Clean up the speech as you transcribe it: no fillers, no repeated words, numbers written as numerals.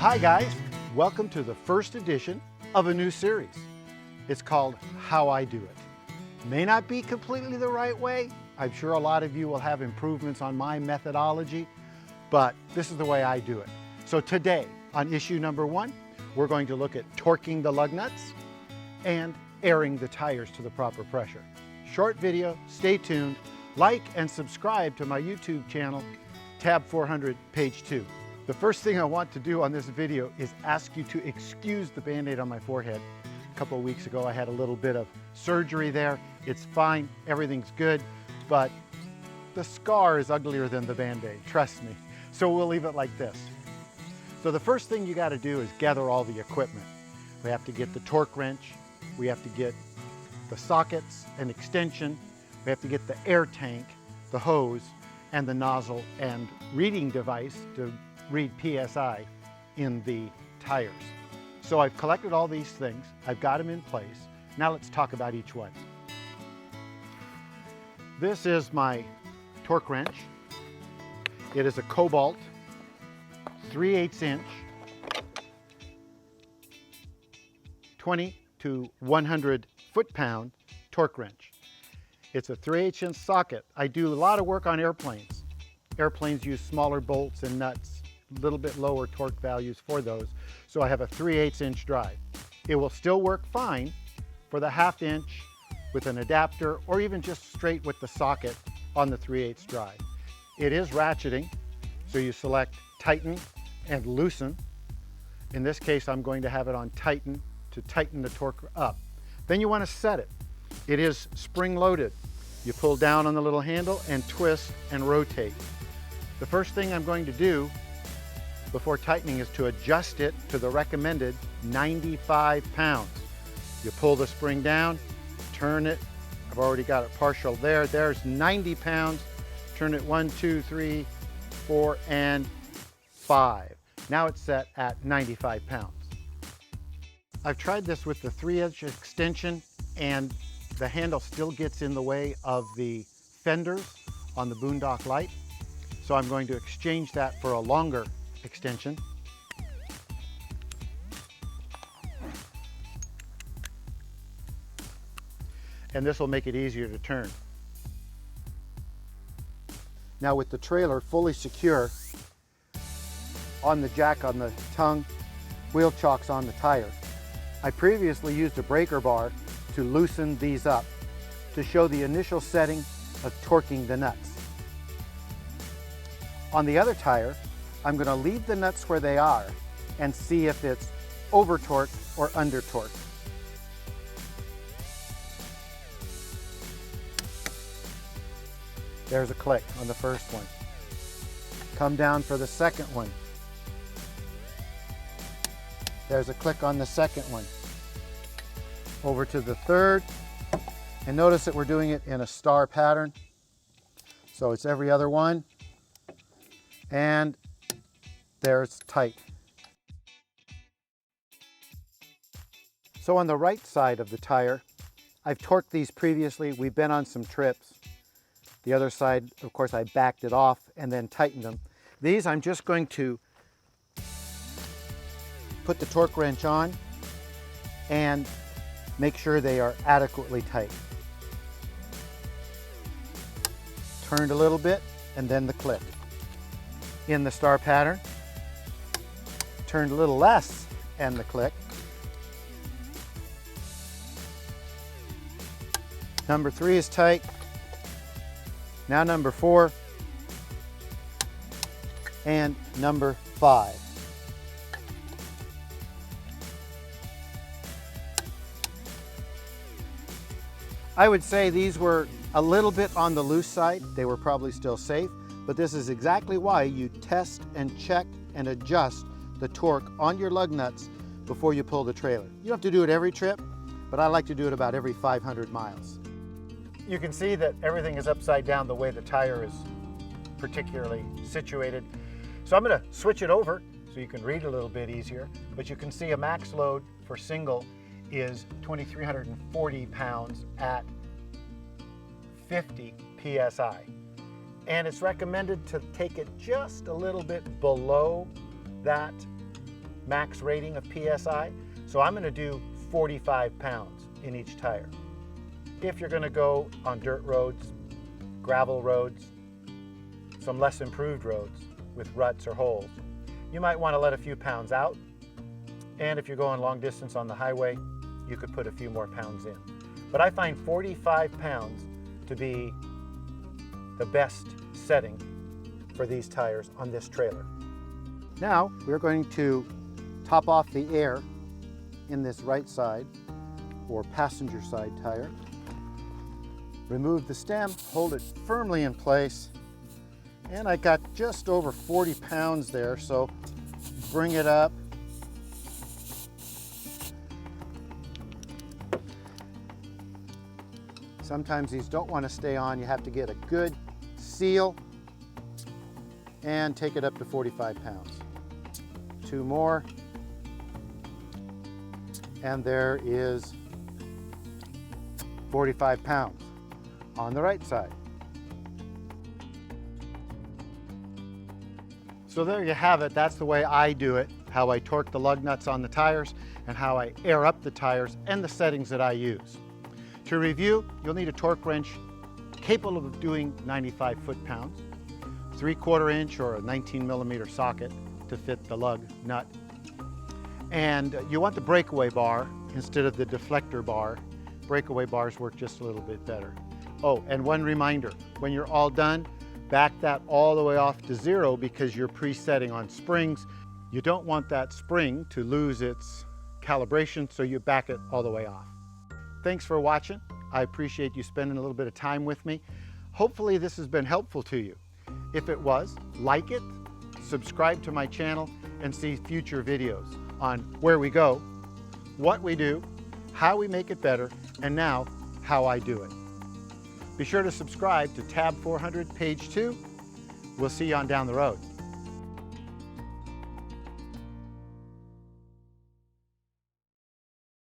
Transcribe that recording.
hi guys, welcome to the first edition of a new series. It's called How I Do It. May not be completely the right way. I'm sure a lot of you will have improvements on my methodology, but this is the way I do it. So today, on issue number 1, we're going to look at torquing the lug nuts and airing the tires to the proper pressure. Short video, stay tuned, like and subscribe to my YouTube channel, tab 400, page 2. The first thing I want to do on this video is ask you to excuse the Band-Aid on my forehead. A couple of weeks ago I had a little bit of surgery there. It's fine, everything's good, but the scar is uglier than the Band-Aid, trust me. So we'll leave it like this. So the first thing you got to do is gather all the equipment. We have to get the torque wrench, we have to get the sockets and extension, we have to get the air tank, the hose, and the nozzle and reading device to read PSI in the tires. So I've collected all these things, I've got them in place. Now let's talk about each one. This is my torque wrench. It is a Cobalt 3/8 inch 20 to 100 foot-pound torque wrench. It's a 3/8 inch socket. I do a lot of work on airplanes. Airplanes use smaller bolts and nuts, a little bit lower torque values for those. So I have a 3/8 inch drive. It will still work fine for the 1/2 inch with an adapter or even just straight with the socket on the 3/8 drive. It is ratcheting, so you select tighten and loosen. In this case, I'm going to have it on tighten to tighten the torque up. Then you want to set it. It is spring loaded. You pull down on the little handle and twist and rotate. The first thing I'm going to do before tightening is to adjust it to the recommended 95 pounds. You pull the spring down, turn it. I've already got it partial there. There's 90 pounds. Turn it 1, 2, 3, 4, and 5. Now it's set at 95 pounds. I've tried this with the 3-inch extension and the handle still gets in the way of the fenders on the Boondock Light. So I'm going to exchange that for a longer extension. And this will make it easier to turn. Now with the trailer fully secure on the jack on the tongue, wheel chocks on the tire, I previously used a breaker bar to loosen these up to show the initial setting of torquing the nuts. On the other tire, I'm going to leave the nuts where they are and see if it's over torqued or under torqued. There's a click on the first one. Come down for the second one. There's a click on the second one. Over to the third, and notice that we're doing it in a star pattern. So it's every other one, and there it's tight. So on the right side of the tire, I've torqued these previously. We've been on some trips. The other side, of course, I backed it off and then tightened them. These I'm just going to put the torque wrench on and make sure they are adequately tight. Turned a little bit and then the click. In the star pattern, turned a little less and the click. Number 3 is tight. Now number 4 and number 5. I would say these were a little bit on the loose side. They were probably still safe, but this is exactly why you test and check and adjust the torque on your lug nuts before you pull the trailer. You don't have to do it every trip, but I like to do it about every 500 miles. You can see that everything is upside down the way the tire is particularly situated. So I'm going to switch it over so you can read a little bit easier, but you can see a max load for single is 2,340 pounds at 50 PSI. And it's recommended to take it just a little bit below that max rating of PSI. So I'm going to do 45 pounds in each tire. If you're going to go on dirt roads, gravel roads, some less improved roads with ruts or holes, you might want to let a few pounds out. And if you're going long distance on the highway, you could put a few more pounds in. But I find 45 pounds to be the best setting for these tires on this trailer. Now we're going to top off the air in this right side or passenger side tire. Remove the stem, hold it firmly in place, and I got just over 40 pounds there, so bring it up. Sometimes these don't want to stay on. You have to get a good seal and take it up to 45 pounds. 2 more. And there is 45 pounds on the right side. So there you have it. That's the way I do it, how I torque the lug nuts on the tires and how I air up the tires and the settings that I use. To review, you'll need a torque wrench capable of doing 95 foot-pounds, 3/4 inch or a 19mm socket to fit the lug nut. And you want the breakaway bar instead of the deflector bar. Breakaway bars work just a little bit better. Oh, and one reminder, when you're all done, back that all the way off to 0 because you're presetting on springs. You don't want that spring to lose its calibration, so you back it all the way off. Thanks for watching. I appreciate you spending a little bit of time with me. Hopefully this has been helpful to you. If it was, like it, subscribe to my channel, and see future videos on where we go, what we do, how we make it better, and now how I do it. Be sure to subscribe to Tab 400 Page 2. We'll see you on down the road.